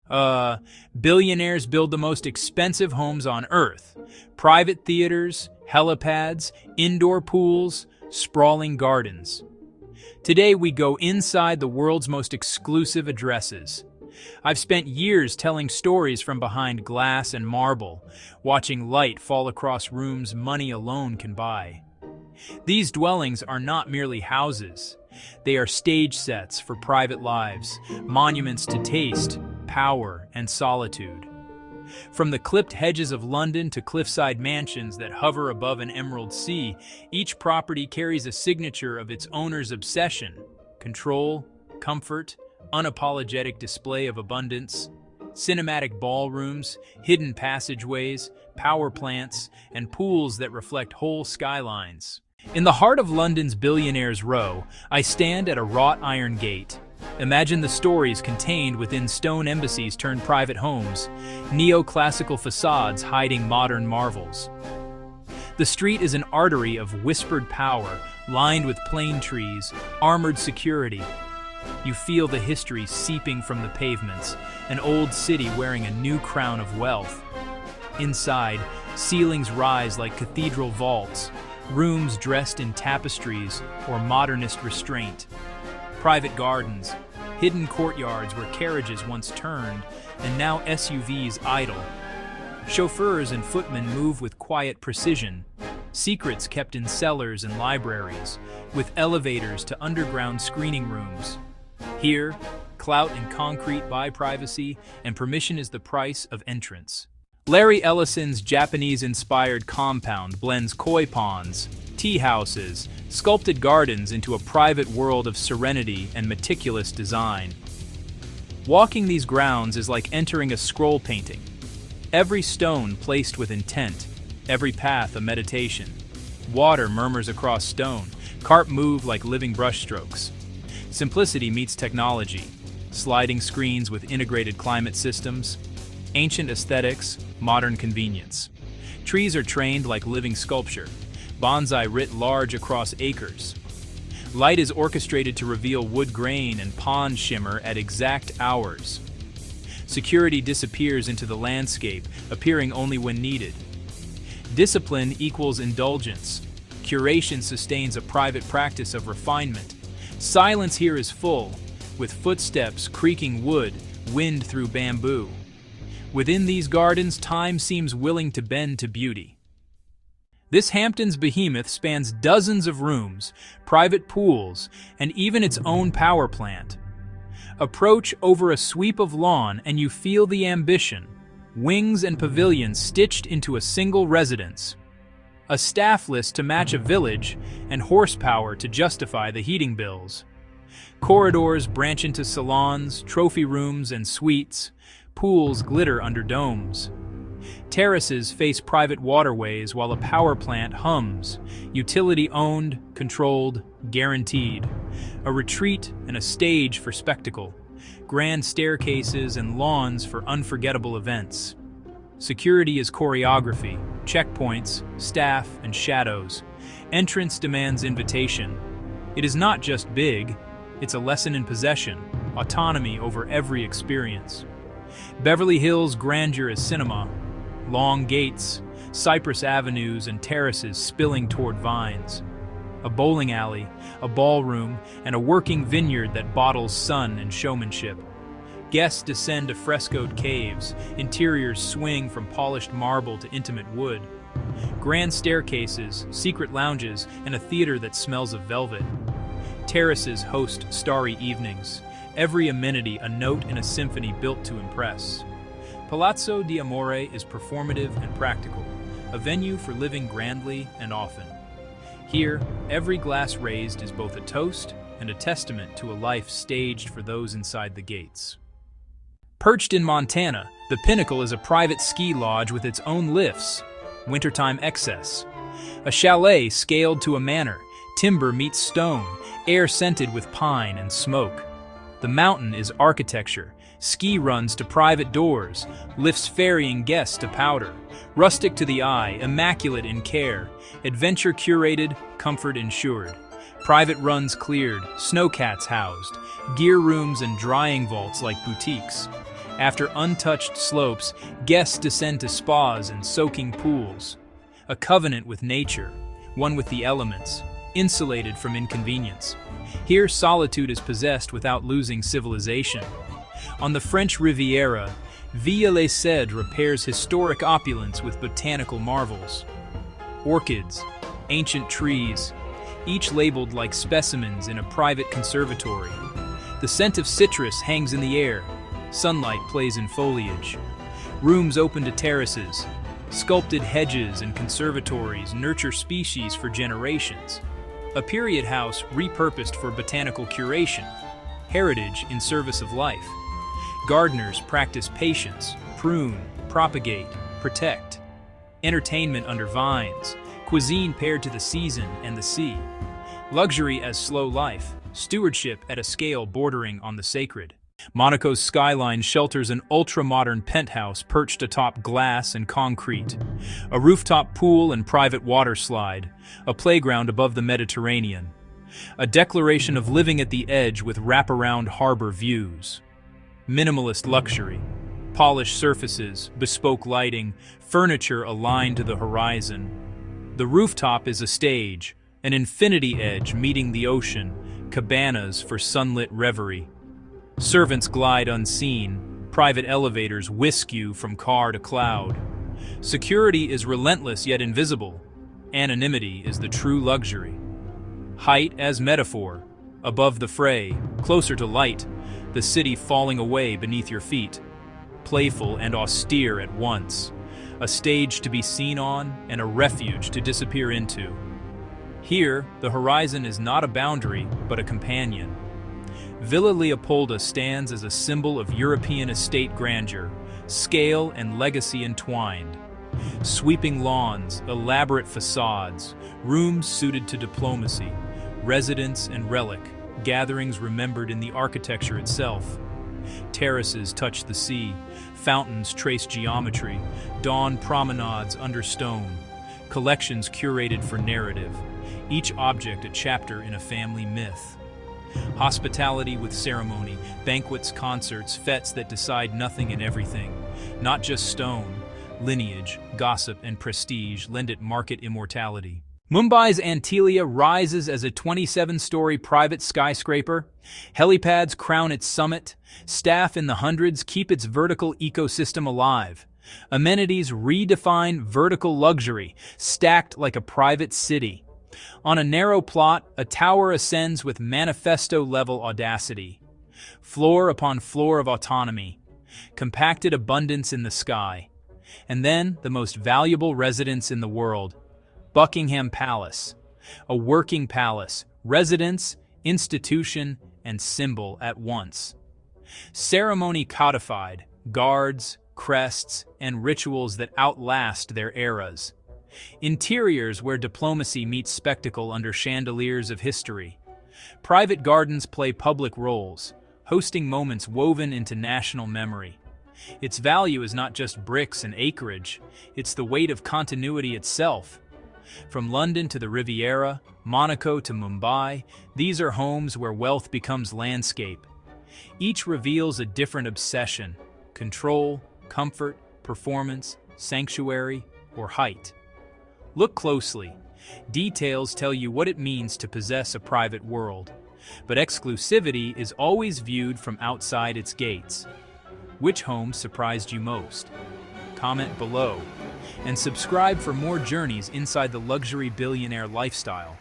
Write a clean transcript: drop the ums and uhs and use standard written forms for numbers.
Billionaires build the most expensive homes on Earth. Private theaters, helipads, indoor pools, sprawling gardens. Today we go inside the world's most exclusive addresses. I've spent years telling stories from behind glass and marble, watching light fall across rooms money alone can buy. These dwellings are not merely houses. They are stage sets for private lives, monuments to taste, power, and solitude. From the clipped hedges of London to cliffside mansions that hover above an emerald sea, each property carries a signature of its owner's obsession: control, comfort, unapologetic display of abundance. Cinematic ballrooms, hidden passageways, power plants, and pools that reflect whole skylines. In the heart of London's Billionaires' Row, I stand at a wrought iron gate. Imagine the stories contained within stone embassies turned private homes, neoclassical facades hiding modern marvels. The street is an artery of whispered power, lined with plane trees, armored security. You feel the history seeping from the pavements, an old city wearing a new crown of wealth. Inside, ceilings rise like cathedral vaults, rooms dressed in tapestries or modernist restraint. Private gardens, hidden courtyards where carriages once turned and now SUVs idle. Chauffeurs and footmen move with quiet precision, secrets kept in cellars and libraries, with elevators to underground screening rooms. Here, clout and concrete buy privacy, and permission is the price of entrance. Larry Ellison's Japanese-inspired compound blends koi ponds, tea houses, sculpted gardens into a private world of serenity and meticulous design. Walking these grounds is like entering a scroll painting. Every stone placed with intent, every path a meditation. Water murmurs across stone, carp move like living brushstrokes. Simplicity meets technology, sliding screens with integrated climate systems, ancient aesthetics, modern convenience. Trees are trained like living sculpture, bonsai writ large across acres. Light is orchestrated to reveal wood grain and pond shimmer at exact hours. Security disappears into the landscape, appearing only when needed. Discipline equals indulgence. Curation sustains a private practice of refinement. Silence here is full, with footsteps creaking wood, wind through bamboo. Within these gardens, time seems willing to bend to beauty. This Hamptons behemoth spans dozens of rooms, private pools, and even its own power plant. Approach over a sweep of lawn and you feel the ambition, wings and pavilions stitched into a single residence. A staff list to match a village, and horsepower to justify the heating bills. Corridors branch into salons, trophy rooms, and suites. Pools glitter under domes. Terraces face private waterways while a power plant hums, utility-owned, controlled, guaranteed. A retreat and a stage for spectacle. Grand staircases and lawns for unforgettable events. Security is choreography, checkpoints, staff, and shadows. Entrance demands invitation. It is not just big, it's a lesson in possession, autonomy over every experience. Beverly Hills' grandeur is cinema. Long gates, cypress avenues, and terraces spilling toward vines. A bowling alley, a ballroom, and a working vineyard that bottles sun and showmanship. Guests descend to frescoed caves, interiors swing from polished marble to intimate wood. Grand staircases, secret lounges, and a theater that smells of velvet. Terraces host starry evenings, every amenity a note in a symphony built to impress. Palazzo di Amore is performative and practical, a venue for living grandly and often. Here, every glass raised is both a toast and a testament to a life staged for those inside the gates. Perched in Montana, the Pinnacle is a private ski lodge with its own lifts, wintertime excess. A chalet scaled to a manor, timber meets stone, air scented with pine and smoke. The mountain is architecture, ski runs to private doors, lifts ferrying guests to powder. Rustic to the eye, immaculate in care, adventure curated, comfort ensured. Private runs cleared, snowcats housed, gear rooms and drying vaults like boutiques. After untouched slopes, guests descend to spas and soaking pools. A covenant with nature, one with the elements, insulated from inconvenience. Here, solitude is possessed without losing civilization. On the French Riviera, Villa-les-Cèdres pairs historic opulence with botanical marvels. Orchids, ancient trees, each labeled like specimens in a private conservatory. The scent of citrus hangs in the air. Sunlight plays in foliage. Rooms open to terraces. Sculpted hedges and conservatories nurture species for generations. A period house repurposed for botanical curation. Heritage in service of life. Gardeners practice patience, prune, propagate, protect. Entertainment under vines. Cuisine paired to the season and the sea. Luxury as slow life. Stewardship at a scale bordering on the sacred. Monaco's skyline shelters an ultra-modern penthouse perched atop glass and concrete. A rooftop pool and private water slide. A playground above the Mediterranean. A declaration of living at the edge with wraparound harbor views. Minimalist luxury. Polished surfaces, bespoke lighting, furniture aligned to the horizon. The rooftop is a stage, an infinity edge meeting the ocean, cabanas for sunlit reverie. Servants glide unseen, private elevators whisk you from car to cloud. Security is relentless yet invisible. Anonymity is the true luxury. Height as metaphor, above the fray, closer to light, the city falling away beneath your feet. Playful and austere at once, a stage to be seen on and a refuge to disappear into. Here, the horizon is not a boundary, but a companion. Villa Leopolda stands as a symbol of European estate grandeur, scale and legacy entwined. Sweeping lawns, elaborate facades, rooms suited to diplomacy, residence and relic, gatherings remembered in the architecture itself. Terraces touch the sea, fountains trace geometry, dawn promenades under stone, collections curated for narrative, each object a chapter in a family myth. Hospitality with ceremony, banquets, concerts, fetes that decide nothing and everything. Not just stone, lineage, gossip, and prestige lend it market immortality. Mumbai's Antilia rises as a 27-story private skyscraper. Helipads crown its summit. Staff in the hundreds keep its vertical ecosystem alive. Amenities redefine vertical luxury, stacked like a private city. On a narrow plot, a tower ascends with manifesto-level audacity. Floor upon floor of autonomy. Compacted abundance in the sky. And then, the most valuable residence in the world, Buckingham Palace. A working palace, residence, institution, and symbol at once. Ceremony codified, guards, crests, and rituals that outlast their eras. Interiors where diplomacy meets spectacle under chandeliers of history. Private gardens play public roles, hosting moments woven into national memory. Its value is not just bricks and acreage, it's the weight of continuity itself. From London to the Riviera, Monaco to Mumbai, these are homes where wealth becomes landscape. Each reveals a different obsession: control, comfort, performance, sanctuary, or height. Look closely. Details tell you what it means to possess a private world, but exclusivity is always viewed from outside its gates. Which home surprised you most? Comment below, and subscribe for more journeys inside the luxury billionaire lifestyle.